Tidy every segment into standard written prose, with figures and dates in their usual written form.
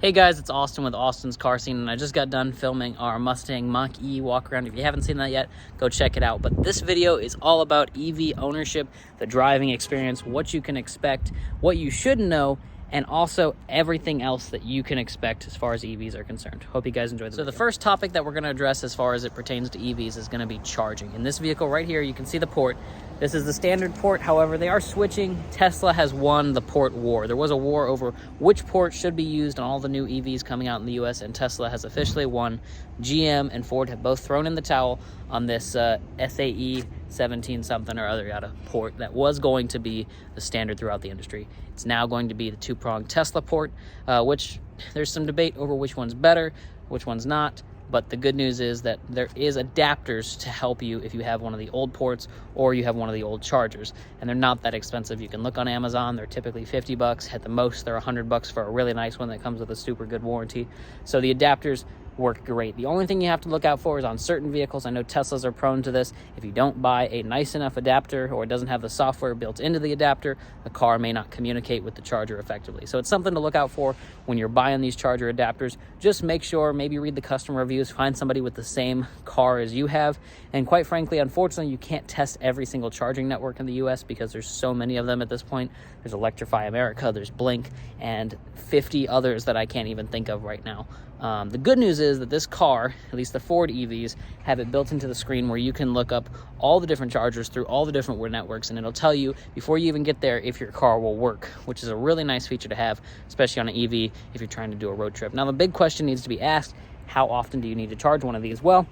Hey guys, it's Austin with Austin's Car Scene, and I just got done filming our Mustang Mach-E walk around. If you haven't seen that yet, go check it out. But this video is all about EV ownership, the driving experience, what you can expect, what you should know, and also everything else that you can expect as far as EVs are concerned. Hope you guys enjoyed the video. So the first topic that we're going to address as far as it pertains to EVs is going to be charging. In this vehicle right here, you can see the port. This is the standard port. However, they are switching. Tesla has won the port war. There was a war over which port should be used on all the new EVs coming out in the US, and Tesla has officially won. GM and Ford have both thrown in the towel on this SAE 17 something or other yada port that was going to be the standard throughout the industry. It's now going to be the two-pronged Tesla port, which there's some debate over which one's better, which one's not. But the good news is that there is adapters to help you if you have one of the old ports or you have one of the old chargers, and they're not that expensive. You can look on Amazon. They're typically $50. At the most, they're $100 for a really nice one that comes with a super good warranty. So the adapters work great. The only thing you have to look out for is on certain vehicles. I know Teslas are prone to this. If you don't buy a nice enough adapter or it doesn't have the software built into the adapter, the car may not communicate with the charger effectively. So it's something to look out for when you're buying these charger adapters. Just make sure, maybe read the customer reviews, find somebody with the same car as you have. And quite frankly, unfortunately, you can't test every single charging network in the US because there's so many of them at this point. There's Electrify America, there's Blink, and 50 others that I can't even think of right now. The good news is that this car, at least the Ford EVs, have it built into the screen where you can look up all the different chargers through all the different networks, and it'll tell you before you even get there if your car will work, which is a really nice feature to have, especially on an EV if you're trying to do a road trip. Now, the big question needs to be asked, how often do you need to charge one of these? Well,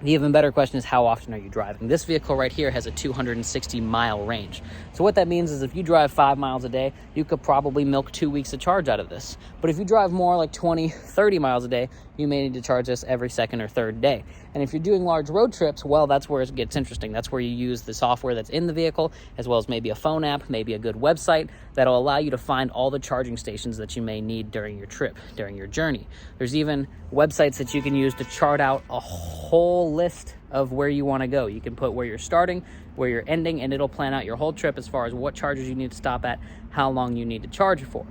the even better question is, how often are you driving? This vehicle right here has a 260-mile range. So what that means is if you drive 5 miles a day, you could probably milk 2 weeks of charge out of this. But if you drive more like 20, 30 miles a day, you may need to charge this every second or third day. And if you're doing large road trips, well, that's where it gets interesting. That's where you use the software that's in the vehicle, as well as maybe a phone app, maybe a good website that'll allow you to find all the charging stations that you may need during your trip, during your journey. There's even websites that you can use to chart out a whole list of where you want to go. You can put where you're starting, where you're ending, and it'll plan out your whole trip as far as what chargers you need to stop at, how long you need to charge for.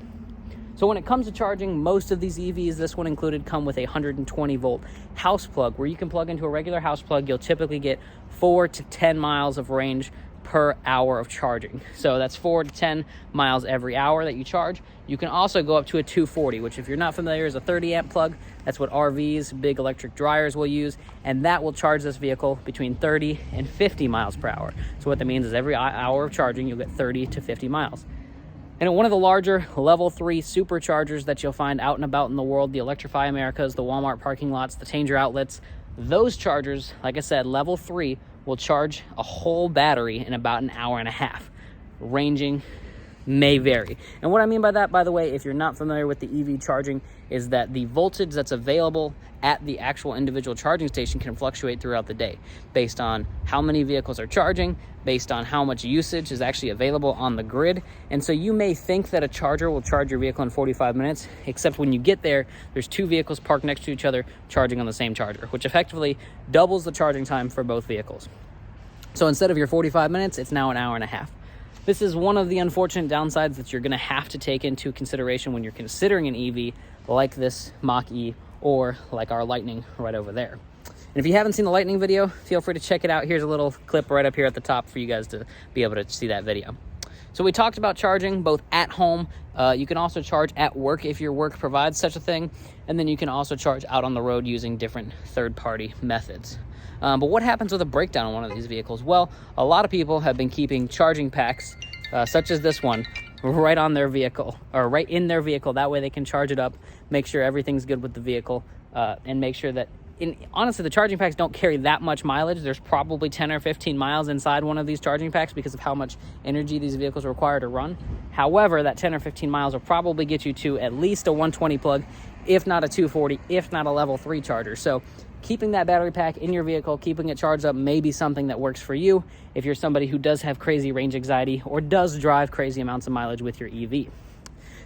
So when it comes to charging, most of these EVs, this one included, come with a 120-volt house plug where you can plug into a regular house plug. You'll typically get 4 to 10 miles of range per hour of charging. So that's 4 to 10 miles every hour that you charge. You can also go up to a 240, which if you're not familiar is a 30-amp plug. That's what RVs, big electric dryers will use, and that will charge this vehicle between 30 and 50 miles per hour. So what that means is every hour of charging, you'll get 30 to 50 miles. And one of the larger level 3 superchargers that you'll find out and about in the world, the Electrify Americas, the Walmart parking lots, the Tanger outlets, those chargers, like I said, level 3, will charge a whole battery in about an hour and a half. Ranging may vary. And what I mean by that, by the way, if you're not familiar with the EV charging, is that the voltage that's available at the actual individual charging station can fluctuate throughout the day based on how many vehicles are charging, based on how much usage is actually available on the grid. And so you may think that a charger will charge your vehicle in 45 minutes, except when you get there, there's 2 vehicles parked next to each other charging on the same charger, which effectively doubles the charging time for both vehicles. So instead of your 45 minutes, it's now an hour and a half. This is one of the unfortunate downsides that you're going to have to take into consideration when you're considering an EV like this Mach-E or like our Lightning right over there. And if you haven't seen the Lightning video, feel free to check it out. Here's a little clip right up here at the top for you guys to be able to see that video. So we talked about charging both at home. You can also charge at work if your work provides such a thing. And then you can also charge out on the road using different third-party methods. But what happens with a breakdown on one of these vehicles? Well, a lot of people have been keeping charging packs, such as this one, right on their vehicle, or right in their vehicle. That way they can charge it up, make sure everything's good with the vehicle, and make sure that, honestly, the charging packs don't carry that much mileage. There's probably 10 or 15 miles inside one of these charging packs because of how much energy these vehicles require to run. However, that 10 or 15 miles will probably get you to at least a 120 plug, if not a 240, if not a level 3 charger. So keeping that battery pack in your vehicle, keeping it charged up may be something that works for you if you're somebody who does have crazy range anxiety or does drive crazy amounts of mileage with your EV.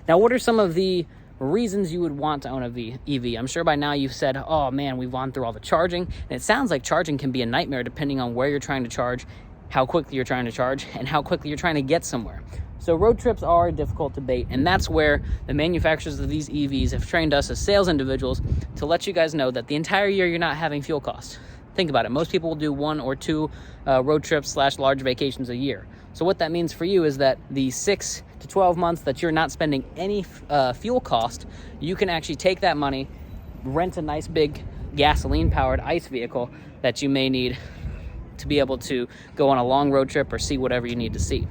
Now, what are some of the reasons you would want to own a EV? I'm sure by now you've said, oh man, we've gone through all the charging. And it sounds like charging can be a nightmare depending on where you're trying to charge, how quickly you're trying to charge, and how quickly you're trying to get somewhere. So road trips are a difficult debate, and that's where the manufacturers of these EVs have trained us as sales individuals to let you guys know that the entire year you're not having fuel costs. Think about it. Most people will do 1 or 2 road trips / large vacations a year. So what that means for you is that the 6 to 12 months that you're not spending any fuel cost, you can actually take that money, rent a nice big gasoline-powered ICE vehicle that you may need to be able to go on a long road trip or see whatever you need to see.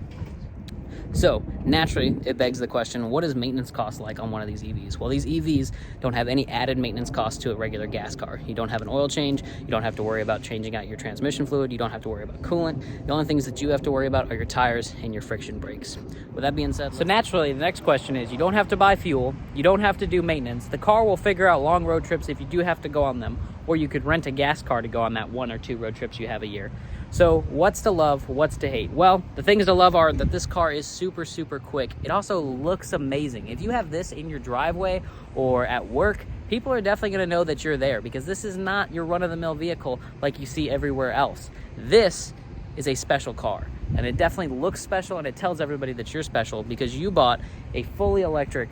So naturally, it begs the question, what is maintenance cost like on one of these EVs? Well, these EVs don't have any added maintenance cost to a regular gas car. You don't have an oil change. You don't have to worry about changing out your transmission fluid. You don't have to worry about coolant. The only things that you have to worry about are your tires and your friction brakes. With that being said, so naturally, the next question is, you don't have to buy fuel. You don't have to do maintenance. The car will figure out long road trips if you do have to go on them, or you could rent a gas car to go on that 1 or 2 road trips you have a year. So what's to love, what's to hate? Well, the things to love are that this car is super, super quick. It also looks amazing. If you have this in your driveway or at work, people are definitely gonna know that you're there, because this is not your run-of-the-mill vehicle like you see everywhere else. This is a special car, and it definitely looks special, and it tells everybody that you're special because you bought a fully electric,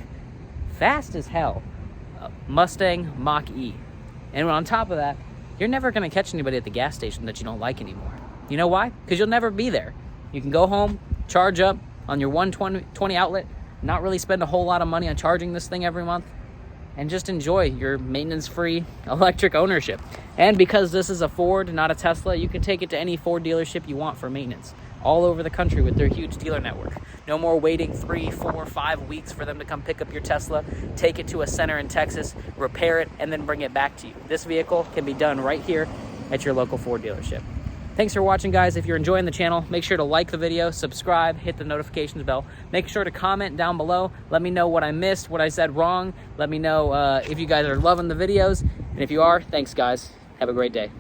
fast as hell, Mustang Mach-E. And on top of that, you're never gonna catch anybody at the gas station that you don't like anymore. You know why? Because you'll never be there. You can go home, charge up on your 120 outlet, not really spend a whole lot of money on charging this thing every month, and just enjoy your maintenance-free electric ownership. And because this is a Ford, not a Tesla, you can take it to any Ford dealership you want for maintenance, all over the country with their huge dealer network. No more waiting 3, 4, 5 weeks for them to come pick up your Tesla, take it to a center in Texas, repair it, and then bring it back to you. This vehicle can be done right here at your local Ford dealership. Thanks for watching, guys. If you're enjoying the channel, make sure to like the video, subscribe, hit the notifications bell. Make sure to comment down below. Let me know what I missed, what I said wrong. Let me know if you guys are loving the videos. And if you are, thanks, guys. Have a great day.